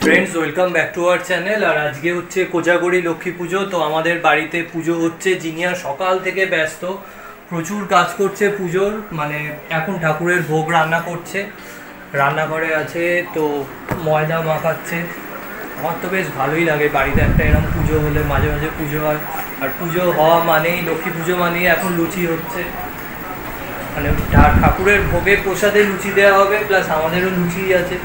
Friends welcome back to our channel. और आज के होच्छे कोजागरी लक्ष्मी पुजो। तो आमादेर बाड़ीते पुजो होच्छे, जिनिया सकाल थेके व्यस्त, प्रचुर काज करछे पुजोर, माने एखन ठाकुरेर भोग रान्ना करछे, रान्नाघरे आछे तो मयदा माखाচ্ছে। আমার তো বেশ ভালোই লাগে বাড়িতে একটা এরকম পুজো হলে, মাঝে মাঝে পুজো হয়। আর পুজো হওয়া মানেই লক্ষ্মী পুজো মানেই এখন লুচি হচ্ছে, মানে ঠাকুরের ভোগে প্রসাদে লুচি দেওয়া হবে, প্লাস আমাদেরও লুচি আছে।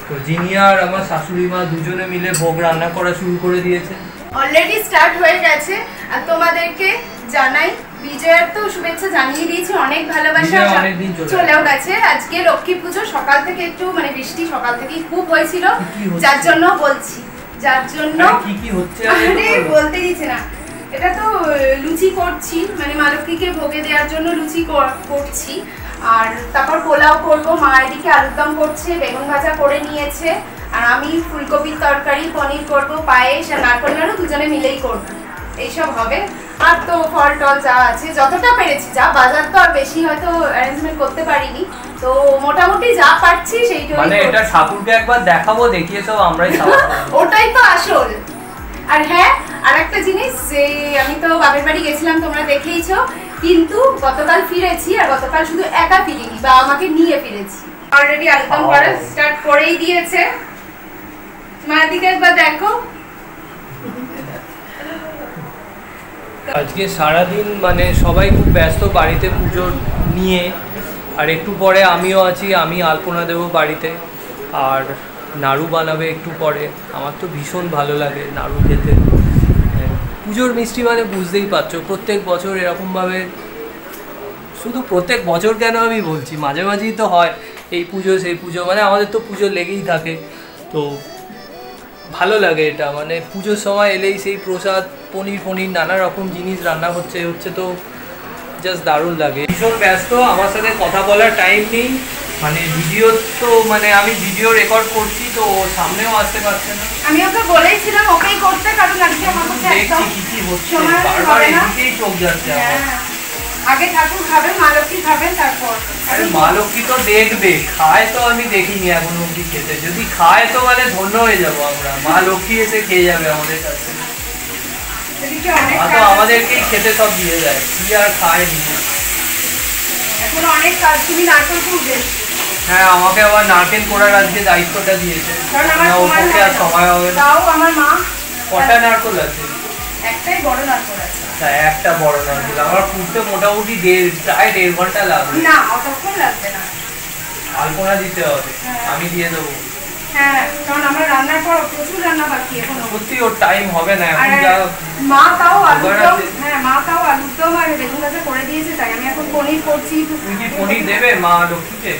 তো যিনি আর আমার শাশুড়ি মা দুজনে মিলে ভোগ রান্না করা শুরু করে দিয়েছে, অলরেডি স্টার্ট হয়ে গেছে। আর তোমাদেরকে জানাই বিজয়ের তো শুভেচ্ছা জানিয়ে দিয়েছি, অনেক ভালোবাসা চলেও গেছে। আজকে লক্ষ্মী পুজো সকাল থেকে একটু মানে বৃষ্টি সকাল থেকেই খুব হয়েছিল, যার জন্য বলছি, যার জন্য কি কি হচ্ছে বলতে দিচ্ছে না। এটা তো লুচি করছি, মানে মা লক্ষ্মীকে ভোগে দেওয়ার জন্য লুচি করছি। আর তারপর পোলাও করবো, মা এদিকে আলুর দম করছে, বেগুন ভাজা করে নিয়েছে, আর আমি ফুলকপির তরকারি, পনির করব, পায়েস আর নারকেল নাড়ু দুজনে মিলেই করবো, এইসব হবে। আর তো ফল টল যা আছে যতটা পেরেছি, যা বাজার তো আর বেশি হয়তো অ্যারেঞ্জমেন্ট করতে পারিনি, তো মোটামুটি যা পারছি সেইটাই। মানে এটা ঠাকুরকে একবার দেখাবো, দেখিয়ে সব আমরাই খাবো ওটাই তো আসল। আর হ্যাঁ, আরেকটা জিনিস, যে আমি তো বাপের বাড়ি গেছিলাম, তোমরা দেখেইছো, কিন্তু গতকাল ফিরেছি, আর গতকাল শুধু একা ফিরিনি, বা আমাকে নিয়ে ফিরেছি। অলরেডি আলুদম করা স্টার্ট করেই দিয়েছে। মায়ের দিকে একবার দেখো। আজকে সারাদিন মানে সবাই খুব ব্যস্ত বাড়িতে পুজো নিয়ে। আর একটু পরে আমিও আছি, আমি আলপনা দেবো বাড়িতে, আর নাড়ু বানাবে একটু পরে। আমার তো ভীষণ ভালো লাগে নাড়ু খেতে। পুজোর মিষ্টি মানে বুঝতেই পারছো, প্রত্যেক বছর এরকমভাবে, শুধু প্রত্যেক বছর কেন আমি বলছি, মাঝে মাঝেই তো হয় এই পুজো সেই পুজো, মানে আমাদের তো পুজো লেগেই থাকে। তো ভালো লাগে এটা, মানে পুজোর সময় এলেই সেই প্রসাদ, পনির ফনির নানা রকম জিনিস রান্না হচ্ছে তো জাস্ট দারুণ লাগে। ভীষণ ব্যস্ত, আমার সাথে কথা বলার টাইম নেই, মানে ভিডিও তো মানে আমি ভিডিও রেকর্ড করছি, তো সামনেও আসতে পারছে না। আমি ওকে বলেছিলাম ওকেই করতে, কারণ আজকে আমার কাছে একদম কি কি হচ্ছে, বারবার এদিকেই চোখ যাচ্ছে আমার। আগে ঠাকুর খাবেন, মা লক্ষ্মী খাবেন, তারপর আরে মা লক্ষ্মী তো দেখবে, খায় তো আমি দেখিনি এখনো অব্দি খেতে। যদি খায় তো মানে ধন্য হয়ে যাবো আমরা, মা লক্ষ্মী এসে খেয়ে যাবে আমাদের কাছে। তো আমাদেরকেই খেতে সব দিয়ে যায়, কি আর খায় নি। এখন অনেক কাজ। তুমি নারকেল কুড়বে? হ্যাঁ, আমাকে আবার নারকেল কোড়ার আজকে দায়িত্বটা দিয়েছে, ওকে আর সময় হবে না। তাও আমার মা। কটা নারকেল আছে? একটাই বড় নারকেল আছে। একটা বড় নারকেল আমার কুড়তে মোটামুটি প্রায় 1.5 ঘন্টা লাগবে। না, অতক্ষণ লাগবে না। আলপনা দিতে হবে, আমি দিয়ে দেবো। হ্যাঁ, কারণ আমার রান্নার পর প্রচুর রান্না বাকি এখনো। সত্যি ওর টাইম হবে না এখন। যা মা তাও আলুর দম, হ্যাঁ মা তাও আলুর দম আর বেগুন ভাজা করে দিয়েছে, তাই আমি এখন পনির করছি। তুমি কি পনির দেবে মা লক্ষ্মীকে?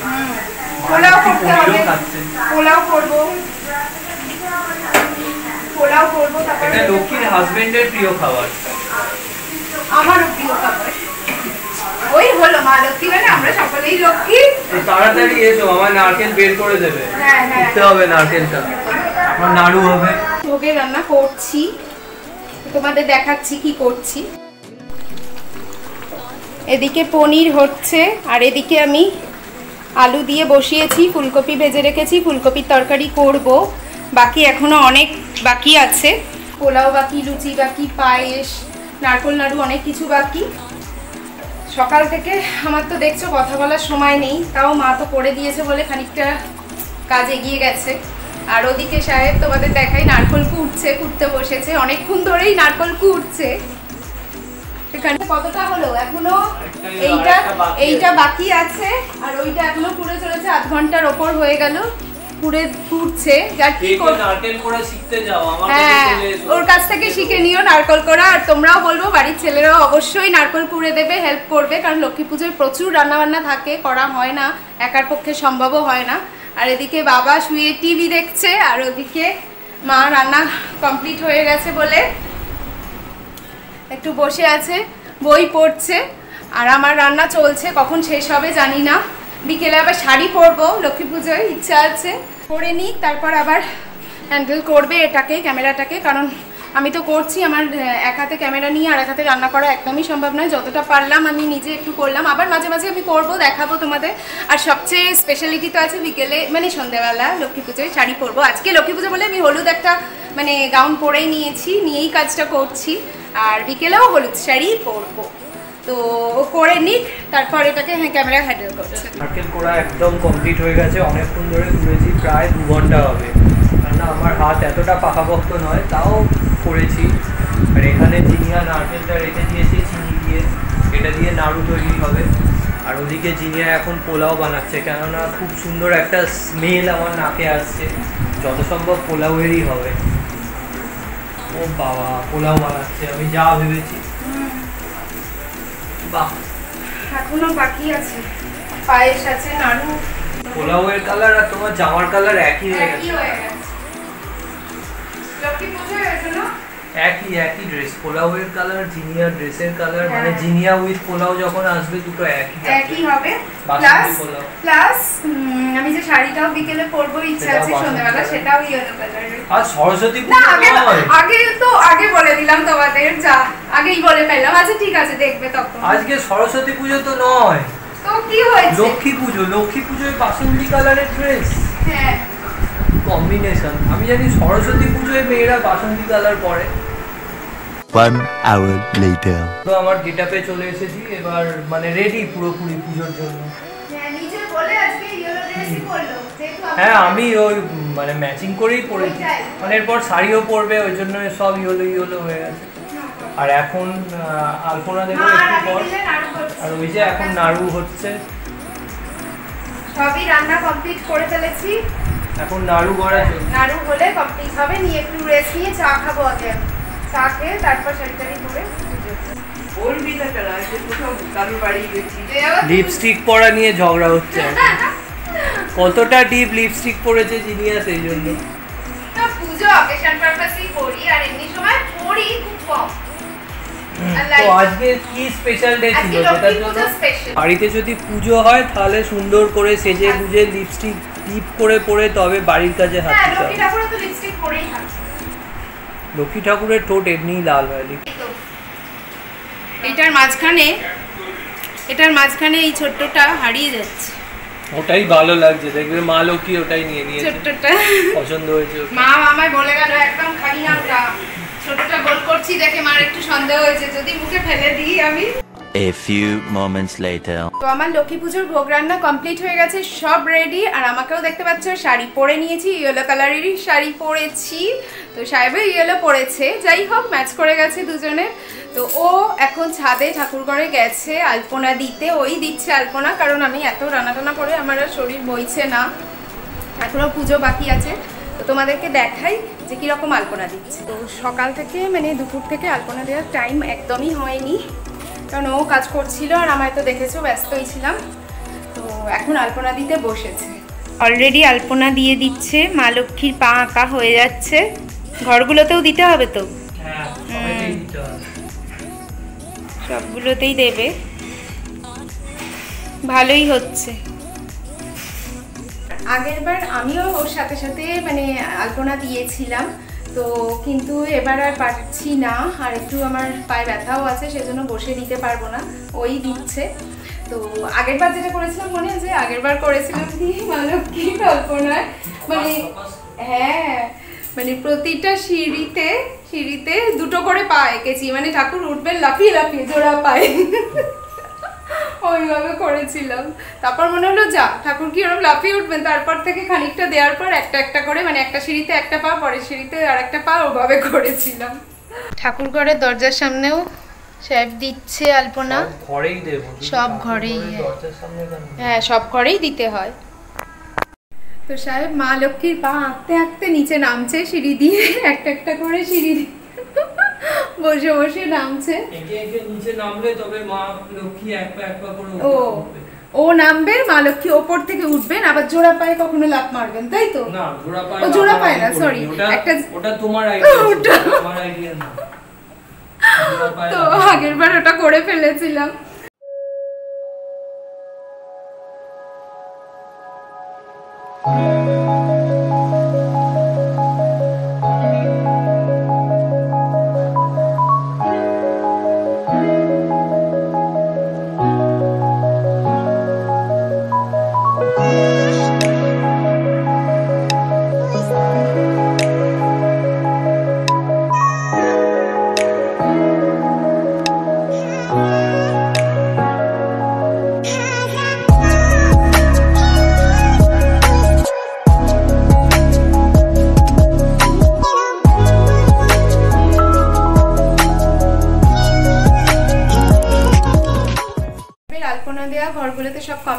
পোলাও করতে হবে, পোলাও করবো, পোলাও করবো। তারপরে এটা লক্ষ্মীর হাজবেন্ডের প্রিয় খাবার, আমারও প্রিয় খাবার। ওই হলো মা লক্ষ্মী মানে আমরা সকলেই লক্ষ্মী। তাড়াতাড়ি এসো, আমার নারকেল বের করে দেবে। হ্যাঁ হ্যাঁ, করতে হবে নারকেলটা, আমার নাড়ু হবে। ভোগে রান্না করছি, তোমাদের দেখাচ্ছি কি করছি। এদিকে পনির হচ্ছে, আর এদিকে আমি আলু দিয়ে বসিয়েছি, ফুলকপি ভেজে রেখেছি, ফুলকপির তরকারি করব। বাকি এখনো অনেক বাকি আছে, পোলাও বাকি, লুচি বাকি, পায়েস, নারকেল নাড়ু, অনেক কিছু বাকি। সকাল থেকে আমার তো দেখছো কথা বলার সময় নেই, তাও মা তো করে দিয়েছে বলে খানিকটা কাজ এগিয়ে গেছে। আর ওদিকে সাহেব তোমাদের দেখাই নারকেল কুটছে, কুটতে বসেছে, অনেকক্ষণ ধরেই নারকেল কুটছে। এখানে কতটা হলো এখনো? এইটা বাকি আছে, আর ওইটা এখনো পুড়ে চলেছে, আধ ঘন্টার ওপর হয়ে গেল পুড়ে ফুটছে। যা কি নারকেল কোড়া শিখতে যাও, আমার ওর কাছ থেকে শিখে নিও নারকেল কোড়া। আর তোমরাও বলবো বাড়ির ছেলেরাও অবশ্যই নারকেল কুড়ে দেবে, হেল্প করবে, কারণ লক্ষ্মী পুজোয় প্রচুর রান্নাবান্না থাকে, করা হয় না, একার পক্ষে সম্ভবও হয় না। আর এদিকে বাবা শুয়ে টিভি দেখছে, আর ওদিকে মা রান্না কমপ্লিট হয়ে গেছে বলে একটু বসে আছে, বই পড়ছে। আর আমার রান্না চলছে, কখন শেষ হবে জানি না। বিকেলে আবার শাড়ি পরবো লক্ষ্মী পুজোয়, ইচ্ছা আছে, পরে নিই, তারপর আবার হ্যান্ডেল করবে এটাকে, ক্যামেরাটাকে, কারণ আমি তো করছি, আমার এক হাতে ক্যামেরা নিয়ে আর এক হাতে রান্না করা একদমই সম্ভব নয়। যতটা পারলাম আমি নিজে একটু করলাম, আবার মাঝে মাঝে আমি করবো, দেখাবো তোমাদের। আর সবচেয়ে স্পেশালিটি তো আছে বিকেলে মানে সন্ধ্যেবেলা লক্ষ্মী পুজোয় শাড়ি পরবো। আজকে লক্ষ্মী পুজো বলে আমি হলুদ একটা মানে গাউন পরেই নিয়েছি, নিয়েই কাজটা করছি। আর বিকেলেও হলুদ শাড়ি পরবো, তো ও করে নিক, তারপর এটাকে ক্যামেরা হ্যান্ডেল করছে। নারকেল কোড়া একদম কমপ্লিট হয়ে গেছে, অনেকক্ষণ ধরে ঘুরেছি, প্রায় 2 ঘন্টা হবে। না আমার হাত এতটা পাকাপোক্ত নয়, তাও করেছি। আর এখানে জিনিয়া নারকেলটা রেখে দিয়েছি চিনি দিয়ে, এটা দিয়ে নাড়ু তৈরি হবে। আর ওদিকে জিনিয়া এখন পোলাও বানাচ্ছে, কেননা খুব সুন্দর একটা স্মেল আমার নাকে আসছে, যত সম্ভব পোলাওয়েরই হবে। ও বাবা, পোলাও বানাচ্ছে, আমি যা ভেবেছি। বাহ, এখনো বাকি আছে, পায়েস আছে, নাড়ু। পোলাওয়ের কালার আর তোমার জামার কালার একই হয়ে গেছে। লক্ষ্মী পুজো হয়েছে না? একই ড্রেস, পোলাওয়ের কালার জিনিয়া ড্রেসের কালার, মানে জিনিয়া উইথ পোলাও যখন আসবে দুটো একই হবে। প্লাস আমি যে শাড়িটাও বিকেলে পরবো ইচ্ছা আছে সন্ধ্যাবেলা, সেটাও ইয়েলো কালারের। আর সরস্বতী পুজো আগে বলে দিলাম তোমাদের, যা আগেই বলে ফেললাম। আচ্ছা ঠিক আছে, দেখবে তখন। আজকে সরস্বতী পুজো তো নয়, তো কি হয়েছে? লক্ষ্মী পুজোয় বাসন্তী কালারের ড্রেস। হ্যাঁ, কম্বিনেশন। আমি জানি সরস্বতী পুজোয় মেয়েরা বাসন্তী কালার পরে। 1 hour later. তো আমার গেটআপে চলে এসেছি এবার, মানে রেডি পুরোপুরি পুজোর জন্য। হ্যাঁ, আমি ওই মানে ম্যাচিং করেই পরেছি, মানে এরপর শাড়িও পরবে, ওই জন্য সব ইয়েলো হয়ে গেছে। আর এখন আলপনা দেবো একটু পর। আর ওই যে এখন নাড়ু হচ্ছে, সবই রান্না কমপ্লিট করে ফেলেছি। এখন নাড়ু গড়া চলছে। নাড়ু হলে কমপ্লিট হবে, নিয়ে একটু রেস্ট নিয়ে চা খাবো আগে। চা খেয়ে তারপর শাড়ি পরে বলবি না কেন, যে কোথাও কারোর বাড়ি গেছি। লিপস্টিক পরা নিয়ে ঝগড়া হচ্ছে। কতটা ডিপ লিপস্টিক পরেছে জিনিয়া, সেই জন্য। না, পুজো অকেশন পারপাসই করি, আর এমনি সময় পরি খুব কম। তো আজকে কি স্পেশাল ডে ছিল যেটার জন্য বাড়িতে যদি পুজো হয় তাহলে সুন্দর করে সেজে গুজে লিপস্টিক টিপ করে পরে তবে বাড়ির কাজে হাত দিতে হবে। লক্ষ্মী ঠাকুর তো লিপস্টিক পরেই থাকে। লক্ষ্মী ঠাকুরের ঠোঁট এমনিই লাল হয়। এটার মাঝখানে এই ছোট্টটা হারিয়ে যাচ্ছে, ওটাই ভালো লাগছে, দেখবে মা লক্ষ্মী ওটাই নিয়ে নিয়েছে, ছোট্টটা পছন্দ হয়েছে। মা আমায় বলে গেল একদম খালি না, ছোটটা গোল করছি দেখে মার একটু সন্দেহ হয়েছে, যদি মুখে ফেলে দিই আমি। A few moments later. তো আমার লক্ষ্মী পুজোর ভোগ রান্না কমপ্লিট হয়ে গেছে, সব রেডি। আর আমাকেও দেখতে পাচ্ছ শাড়ি পরে নিয়েছি, ইয়েলো কালারেরই শাড়ি পরেছি। তো সাহেবও ইয়েলো পরেছে, যাই হোক ম্যাচ করে গেছে দুজনে। তো ও এখন ছাদে ঠাকুরঘরে গেছে আলপনা দিতে, ওই দিচ্ছে আলপনা, কারণ আমি এত রান্না করে আমার আর শরীর বইছে না, এখনো পুজো বাকি আছে। তো তোমাদেরকে দেখাই যে কীরকম আলপনা দিচ্ছে। তো সকাল থেকে মানে দুপুর থেকে আলপনা দেওয়ার টাইম একদমই হয়নি, কারণ ও কাজ করছিল আর আমায় তো দেখেছো ব্যস্তই ছিলাম। তো এখন আলপনা দিতে বসেছে, অলরেডি আলপনা দিয়ে দিচ্ছে। মা লক্ষ্মীর পা আঁকা হয়ে যাচ্ছে, ঘরগুলোতেও দিতে হবে তো, সবগুলোতেই দেবে, ভালোই হচ্ছে। আগেরবার আমিও ওর সাথে সাথে মানে আলপনা দিয়েছিলাম, তো কিন্তু এবার আর পারছি না, আর একটু আমার পায়ে ব্যথাও আছে, সেজন্য বসে দিতে পারবো না, ওই দিচ্ছে। তো আগেরবার যেটা করেছিলাম মনে আছে, আগেরবার করেছিলাম কি মা লক্ষ্মীর আলপনায় মানে, হ্যাঁ মানে প্রতিটা সিঁড়িতে দুটো করে পা এঁকেছি, মানে ঠাকুর উঠবেন লাফিয়ে লাফিয়ে জোড়া পায়ে, ওইভাবে করেছিলাম। তারপর মনে হলো যা ঠাকুর কি ওরকম লাফিয়ে উঠবেন, তারপর থেকে খানিকটা দেওয়ার পর একটা একটা করে, মানে একটা সিঁড়িতে একটা পা, পরের সিঁড়িতে আর একটা পা, ওভাবে করেছিলাম। ঠাকুর ঘরের দরজার সামনেও সাহেব দিচ্ছে আলপনা, ঘরেই দেব, সব ঘরেই, হ্যাঁ সব ঘরেই দিতে হয়। তো সাহেব মা লক্ষ্মীর পা আঁকতে আঁকতে নিচে নামছে সিঁড়ি দিয়ে, একটা একটা করে সিঁড়ি দিয়ে বসে বসে নামছে। নিচে নামলে তবে মা লক্ষ্মী এক পা করে ও নামবে, মা লক্ষ্মী ওপর থেকে উঠবেন, আবার জোড়া পায়ে কখনো লাফ মারবেন, তাই তো? না, জোড়া পায়ে না, সরি, একটা ওটা তোমার আইডিয়া, আমার আইডিয়া না। তো আগেরবার ওটা করে ফেলেছিলাম।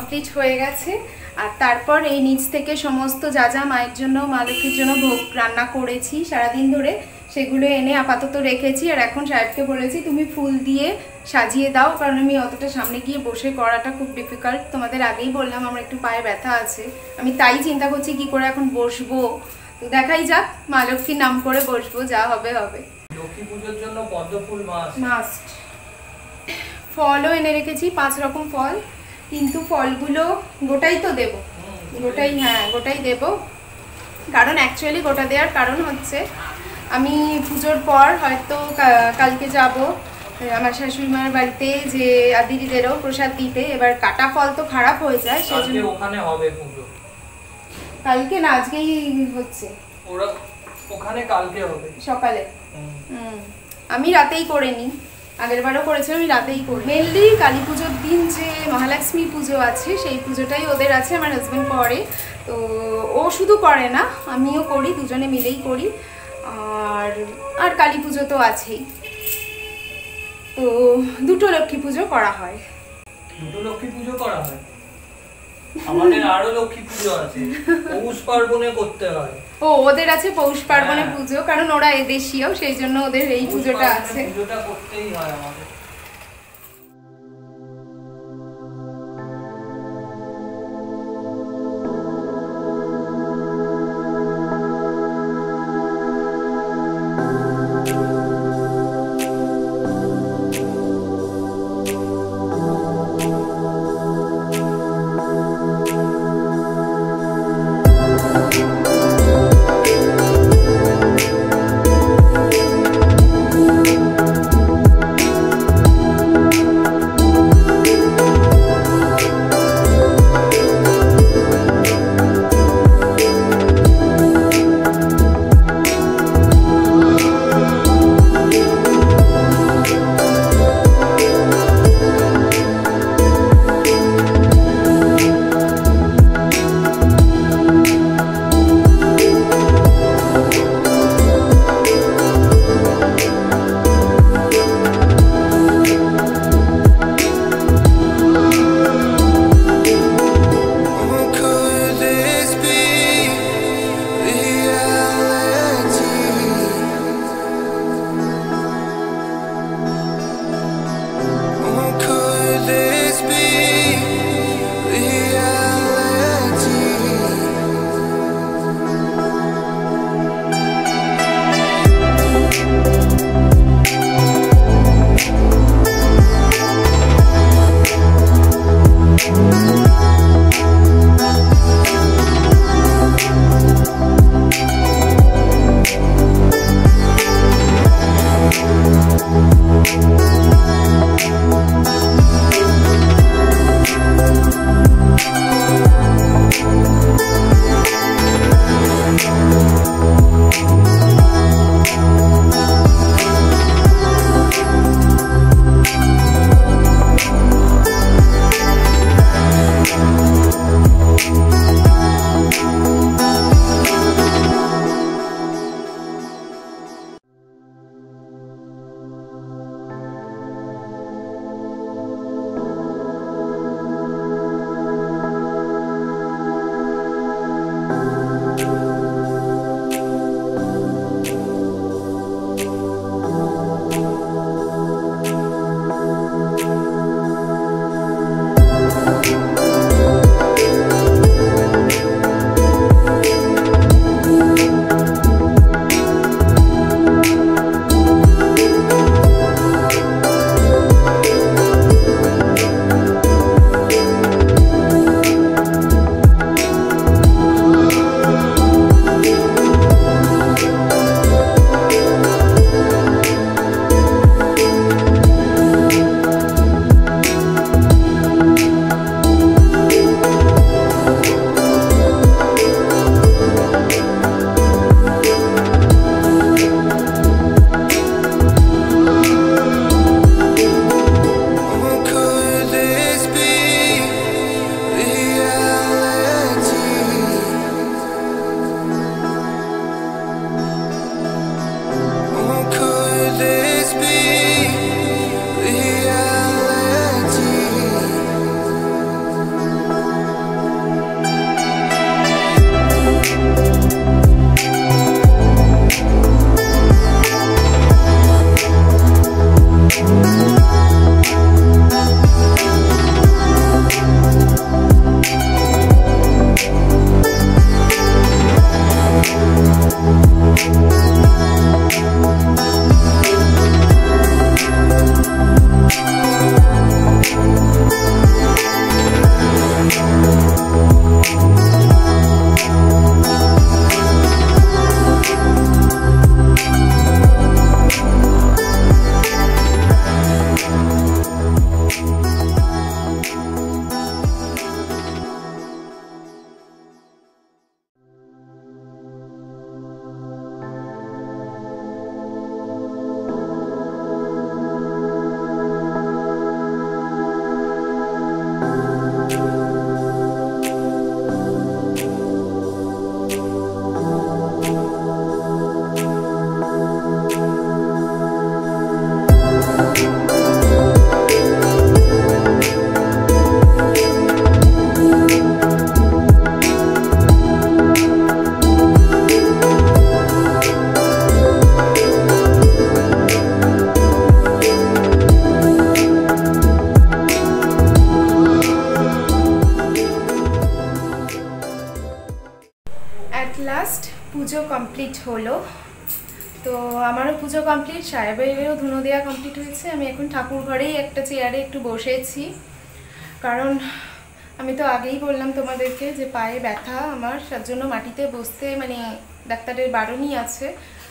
কমপ্লিট হয়ে গেছে। আর তারপর এই নিচ থেকে সমস্ত যা যা মায়ের জন্য মা লক্ষ্মীর জন্য ভোগ রান্না করেছি সারাদিন ধরে সেগুলো এনে আপাতত রেখেছি। আর এখন সাহেবকে বলেছি তুমি ফুল দিয়ে সাজিয়ে দাও, কারণ আমি অতটা সামনে গিয়ে বসে করাটা খুব ডিফিকাল্ট। তোমাদের আগেই বললাম আমার একটু পায়ে ব্যথা আছে, আমি তাই চিন্তা করছি কি করে এখন বসবো। তো দেখাই যাক, মা লক্ষ্মীর নাম করে বসবো, যা হবে হবে। লক্ষ্মী পুজোর জন্য পদ্ম ফুল মাস্ট। ফলও এনে রেখেছি 5 রকম ফল, কিন্তু ফলগুলো গোটাই তো দেব, গোটাই, হ্যাঁ গোটাই দেব। কারণ অ্যাকচুয়ালি গোটা দেওয়ার কারণ হচ্ছে আমি পুজোর পর হয়তো কালকে যাব আমার শাশুড়ি মার বাড়িতে, যে দিদিদেরও প্রসাদ দিতে। এবার কাটা ফল তো খারাপ হয়ে যায়, সেজন্য ওখানে হবে পুজো। কালকে না, আজকেই হচ্ছে, ওরা ওখানে কালকে হবে সকালে। আমি রাতেই করে নিই, আগের বারও করেছিলাম, আমি রাতেই করি। মেনলি কালী পুজোর দিন যে মহালক্ষ্মী পুজো আছে সেই পুজোটাই ওদের আছে, আমার হাজব্যান্ড করে। তো ও শুধু করে না, আমিও করি, দুজনে মিলেই করি। আর কালী পুজো তো আছেই, তো দুটো লক্ষ্মী পুজো করা হয়। দুটো লক্ষ্মী পুজো করা হয়? আমাদের আরো লক্ষ্মী পুজো আছে, পৌষ পার্বণে করতে হয়। ও, ওদের আছে পৌষ পার্বণে পুজো, কারণ ওরা এদেশীয়, সেই জন্য ওদের এই পুজোটা আছে। পুজোটা করতেই হয় আমাদের। লাস্ট পুজো কমপ্লিট হলো। তো আমারও পুজো কমপ্লিট, সাহেবেরও ধুনো দেওয়া কমপ্লিট হয়েছে। আমি এখন ঠাকুর ঘরেই একটা চেয়ারে একটু বসেছি, কারণ আমি তো আগেই বললাম তোমাদেরকে যে পায়ে ব্যথা আমার, তার জন্য মাটিতে বসতে মানে ডাক্তারের বারণই আছে।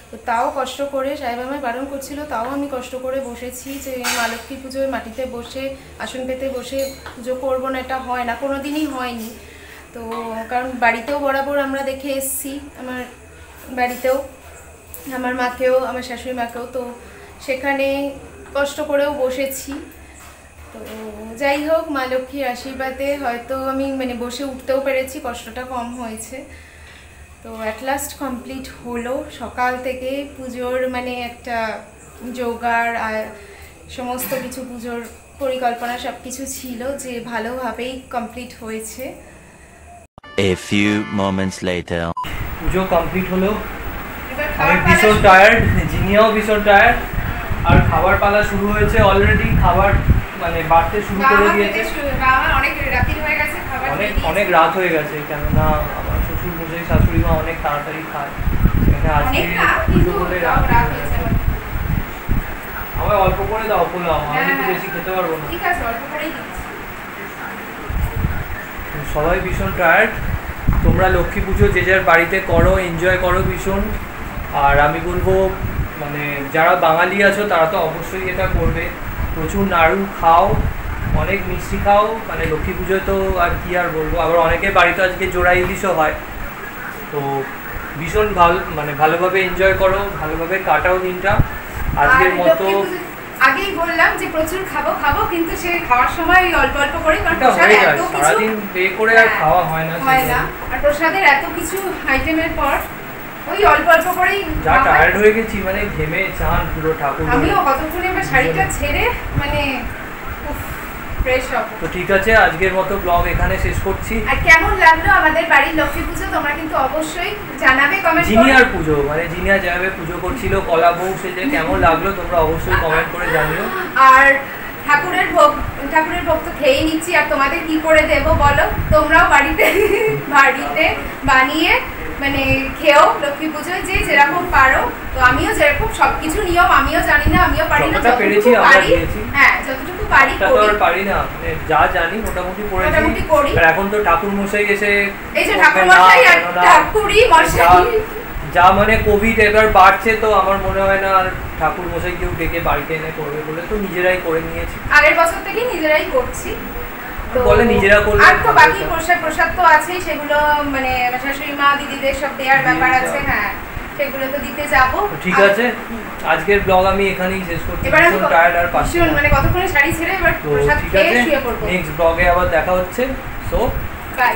তো তাও কষ্ট করে, সাহেব আমায় বারণ করছিল, তাও আমি কষ্ট করে বসেছি যে মা লক্ষ্মী পুজোয় মাটিতে বসে আসন পেতে বসে পুজো করবো না, এটা হয় না, কোনো দিনই হয়নি। তো কারণ বাড়িতেও বরাবর আমরা দেখে এসছি, আমার বাড়িতেও আমার মাকেও, আমার শাশুড়ি মাকেও, তো সেখানে কষ্ট করেও বসেছি। তো যাই হোক, মা লক্ষ্মীর আশীর্বাদে হয়তো আমি মানে বসে উঠতেও পেরেছি, কষ্টটা কম হয়েছে। তো অ্যাট লাস্ট কমপ্লিট হলো। সকাল থেকে পুজোর মানে একটা জোগাড় আর সমস্ত কিছু পুজোর পরিকল্পনা সব কিছু ছিল, যে ভালোভাবেই কমপ্লিট হয়েছে। A few moments later. Puja complete হলো, আমি ভীষণ টায়ার্ড, জিনিয়াও ভীষণ টায়ার্ড, আর খাবার পালা শুরু হয়েছে অলরেডি। খাবার মানে বাড়তে শুরু করে দিয়েছে, অনেক রাত হয়ে গেছে, কেননা আমার শ্বশুর মশাই শাশুড়ি মা অনেক তাড়াতাড়ি খায়। আজকে পুজো বলে রাত আমায় অল্প করে দাও, পোলাও, আমি একটু বেশি খেতে পারবো না। সবাই ভীষণ টায়ার্ড। তোমরা লক্ষ্মী পুজো যে যার বাড়িতে করো, এনজয় করো ভীষণ। আর আমি বলবো মানে যারা বাঙালি আছো তারা তো অবশ্যই এটা করবে, প্রচুর নাড়ু খাও, অনেক মিষ্টি খাও। মানে লক্ষ্মী পুজোয় তো আর কি আর বলবো। আবার অনেকের বাড়িতে আজকে জোড়া ইলিশও হয়। তো ভীষণ ভালোভাবে এনজয় করো, ভালোভাবে কাটাও দিনটা। আজকের মতো আগেই বললাম যে প্রচুর খাবো, কিন্তু সে খাওয়ার সময় অল্প অল্প করে, কারণ প্রসাদ এত কিছু সারাদিন পে করে আর খাওয়া হয় না, আর প্রসাদের এত কিছু আইটেমের পর ওই অল্প অল্প করেই যা টায়ার্ড হয়ে গেছি, মানে ঘেমে চান পুরো ঠাকুর। আমিও কতক্ষণে এবার শাড়িটা ছেড়ে মানে ফ্রেশ হব। তো ঠিক আছে, আজকের মতো ব্লগ এখানে শেষ করছি। আর কেমন লাগলো আমাদের বাড়ির লক্ষ্মী পুজো তোমরা কিন্তু অবশ্যই জানাবে কমেন্ট করে। জিনিয়ার পুজো মানে জিনিয়া যেভাবে পুজো করছিল কলা বউ, সেটা কেমন লাগলো তোমরা অবশ্যই কমেন্ট করে জানিও। আর ঠাকুরের ভোগ তো খেয়েই নিচ্ছি, আর তোমাদের কি করে দেবো বলো? তোমরাও বাড়িতে বানিয়ে মানে খেও লক্ষ্মী পুজোয়, যে যেরকম পারো। তো আমিও যেরকম সবকিছু নিয়ম আমিও জানি না, আমিও পারি না, পেরেছি আমরা দিয়েছি। হ্যাঁ, যতটুকু পারি পারি না, মানে যা জানি মোটামুটি করি। আর এখন তো ঠাকুর মশাই এসে, এই যে ঠাকুর মশাই আর ঠাকুরই মশাই যা মানে কোভিড এবার বাড়ছে, তো আমার মনে হয় না আর ঠাকুর মশাই কেউ ডেকে বাড়িতে এনে করবে বলে, তো নিজেরাই করে নিয়েছি। আগের বছর থেকে নিজেরাই করছি, বলে নিজেরা করলে। আর তো বাকি প্রসাদ তো আছেই, সেগুলো মানে শাশুড়ি মা দিদিদের সব দেওয়ার ব্যাপার আছে। হ্যাঁ, সেগুলো তো দিতে যাবো। ঠিক আছে, আজকের ব্লগ আমি এখানেই শেষ করছি। ভীষণ টায়ার্ড আর পাচ্ছি না, মানে কতক্ষণে শাড়ি ছেড়ে এবার প্রসাদ খেয়ে শুয়ে পড়বো। নেক্সট ব্লগে আবার দেখা হচ্ছে। So by.